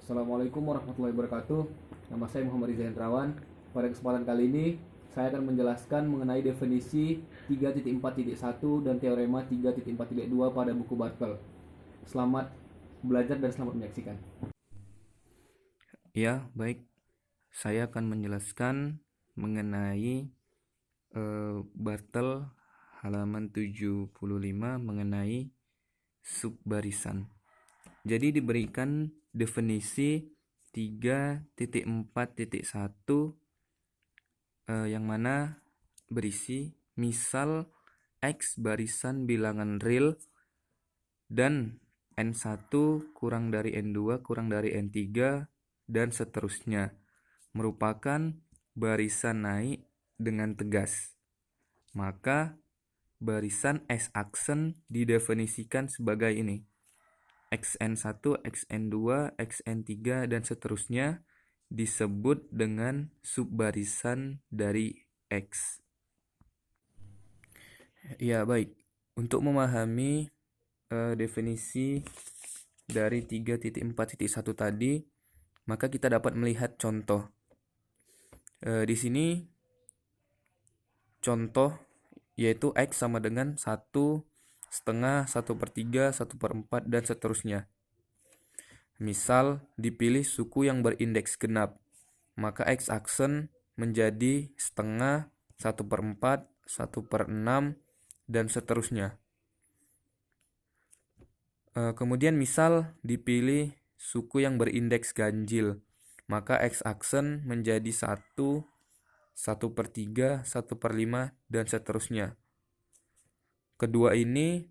Assalamualaikum warahmatullahi wabarakatuh. Nama saya Muhammad Riza Hendrawan. Pada kesempatan kali ini, saya akan menjelaskan mengenai definisi 3.4.1 dan teorema 3.4.2 pada buku Bartel. Selamat belajar dan selamat menyaksikan. Ya, baik. Saya akan menjelaskan mengenai Bartel halaman 75 mengenai subbarisan. Jadi diberikan definisi 3.4.1 yang mana berisi misal X barisan bilangan real dan N1 kurang dari N2 kurang dari N3 dan seterusnya merupakan barisan naik dengan tegas. Maka barisan S-aksen didefinisikan sebagai ini. XN1, XN2, XN3, dan seterusnya disebut dengan subbarisan dari X. Ya, baik. Untuk memahami definisi dari 3.4.1 tadi, maka kita dapat melihat contoh. Di sini contoh yaitu X sama dengan 1/2, 1/3, 1/4, dan seterusnya. Misal dipilih suku yang berindeks genap, maka X-aksen menjadi 1/2, 1/4, 1/6, dan seterusnya. Kemudian misal dipilih suku yang berindeks ganjil, maka X-aksen menjadi 1, 1/3, 1/5, dan seterusnya. Kedua ini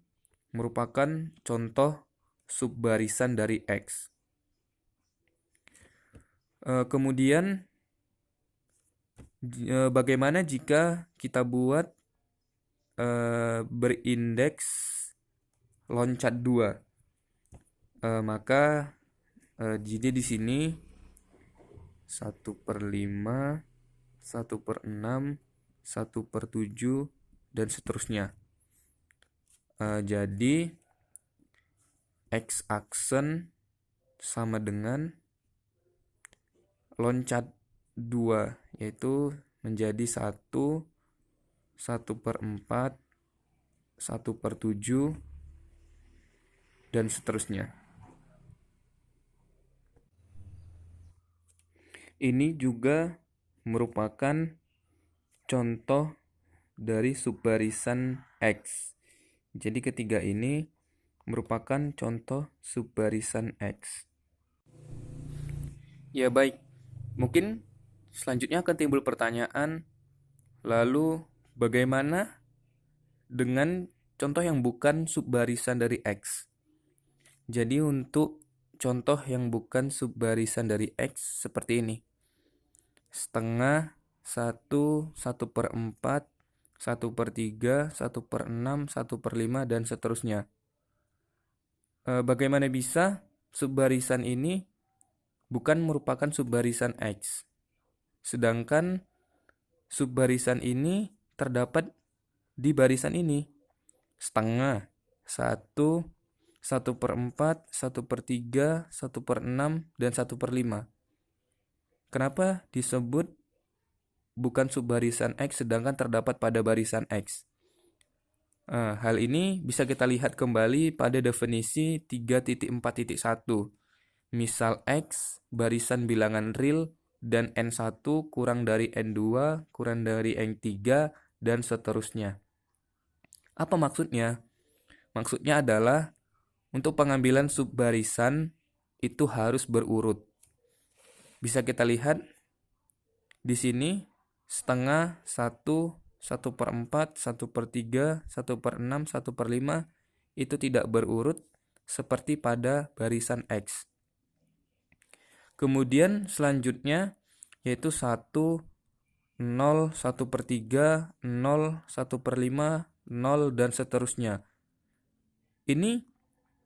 merupakan contoh subbarisan dari X. Kemudian bagaimana jika kita buat berindeks loncat 2? Maka jadi di sini 1/5, 1/6, 1/7, dan seterusnya. Jadi X-aksen sama dengan loncat 2, yaitu menjadi 1, 1/4, 1/7, dan seterusnya. Ini juga merupakan contoh dari subbarisan X. Jadi ketiga ini merupakan contoh subbarisan X. Ya baik, mungkin selanjutnya akan timbul pertanyaan, lalu bagaimana dengan contoh yang bukan subbarisan dari X? Jadi untuk contoh yang bukan subbarisan dari X seperti ini. 1/2, 1, 1/4, 1/3, 1/6, 1/5, dan seterusnya. Bagaimana bisa subbarisan ini bukan merupakan subbarisan X, sedangkan subbarisan ini terdapat di barisan ini. 1/2, 1, 1/4, 1/3, 1/6, dan 1/5. Kenapa disebut bukan subbarisan X sedangkan terdapat pada barisan X? Hal ini bisa kita lihat kembali pada definisi 3.4.1. Misal X barisan bilangan real dan N1 kurang dari N2 kurang dari N3 dan seterusnya. Apa maksudnya? Maksudnya adalah untuk pengambilan subbarisan itu harus berurut. Bisa kita lihat di sini 1/2, 1, 1/4, 1/3, 1/6, 1/5 itu tidak berurut seperti pada barisan X. Kemudian selanjutnya yaitu 1, 0, 1/3, 0, 1/5, 0, dan seterusnya. Ini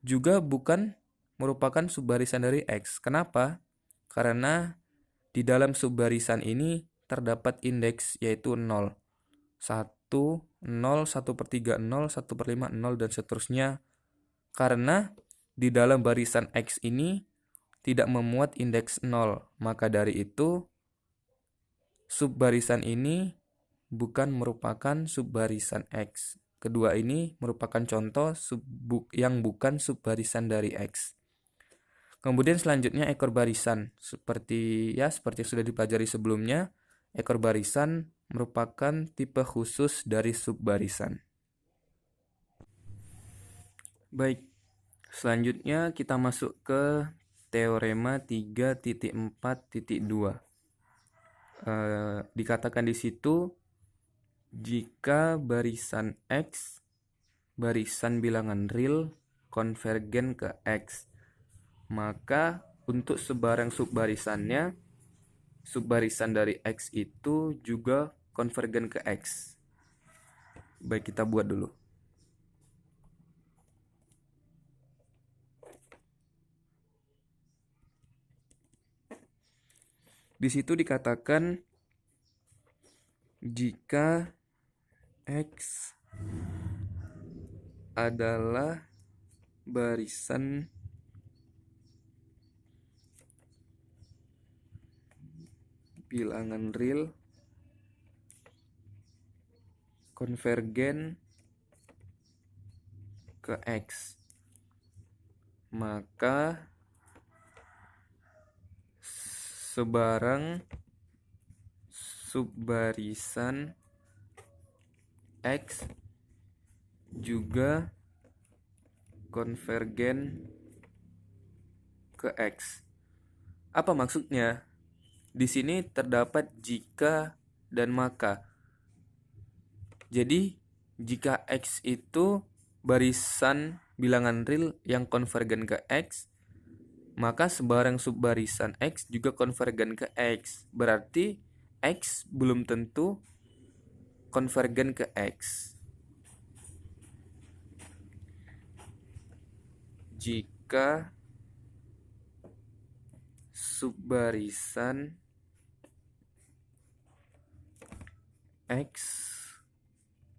juga bukan merupakan subbarisan dari X. Kenapa? Karena di dalam subbarisan ini terdapat indeks yaitu 0. 1, 0, 1/3, 0, 1/5, 0, dan seterusnya. Karena di dalam barisan X ini tidak memuat indeks 0. Maka dari itu, subbarisan ini bukan merupakan subbarisan X. Kedua ini merupakan contoh yang bukan subbarisan dari X. Kemudian selanjutnya ekor barisan. Seperti yang sudah dipelajari sebelumnya, ekor barisan merupakan tipe khusus dari subbarisan. Baik, selanjutnya kita masuk ke teorema 3.4.2. Dikatakan di situ, jika barisan X, barisan bilangan real, konvergen ke X, maka untuk sebarang subbarisannya, subbarisan dari X itu juga konvergen ke X. Baik, kita buat dulu. Di situ dikatakan jika X adalah barisan bilangan real konvergen ke X, maka sebarang subbarisan X juga konvergen ke X. Apa maksudnya? Di sini terdapat jika dan maka. Jadi, jika X itu barisan bilangan real yang konvergen ke X, maka sebarang subbarisan X juga konvergen ke X. Berarti X belum tentu konvergen ke X. Jika subbarisan X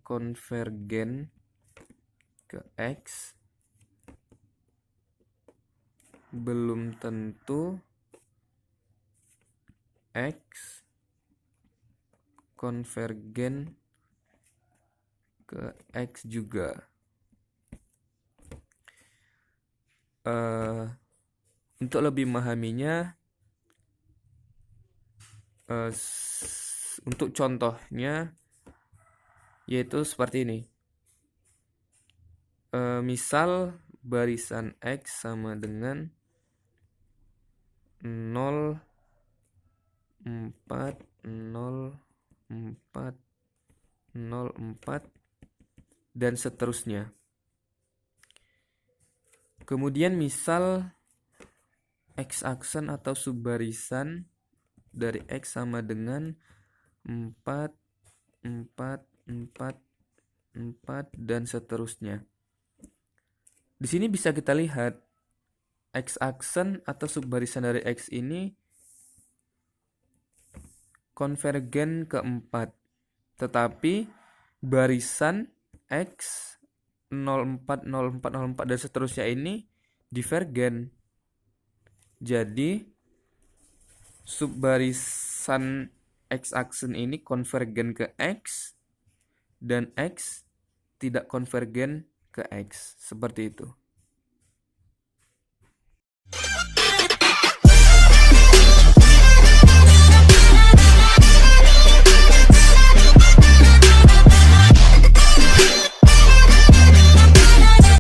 konvergen ke X, belum tentu X konvergen ke X juga. Untuk lebih memahaminya, untuk contohnya yaitu seperti ini. Misal barisan X sama dengan 0, 4, 0, 4, 0, 4, dan seterusnya. Kemudian misal X-aksen atau subbarisan dari X sama dengan 4, 4, 4, 4, dan seterusnya. Di sini bisa kita lihat X-aksen atau subbarisan dari X ini konvergen ke 4. Tetapi barisan X 04, 04, 04 dan seterusnya ini divergen. Jadi subbarisan X-aksen ini konvergen ke X dan X tidak konvergen ke X. Seperti itu.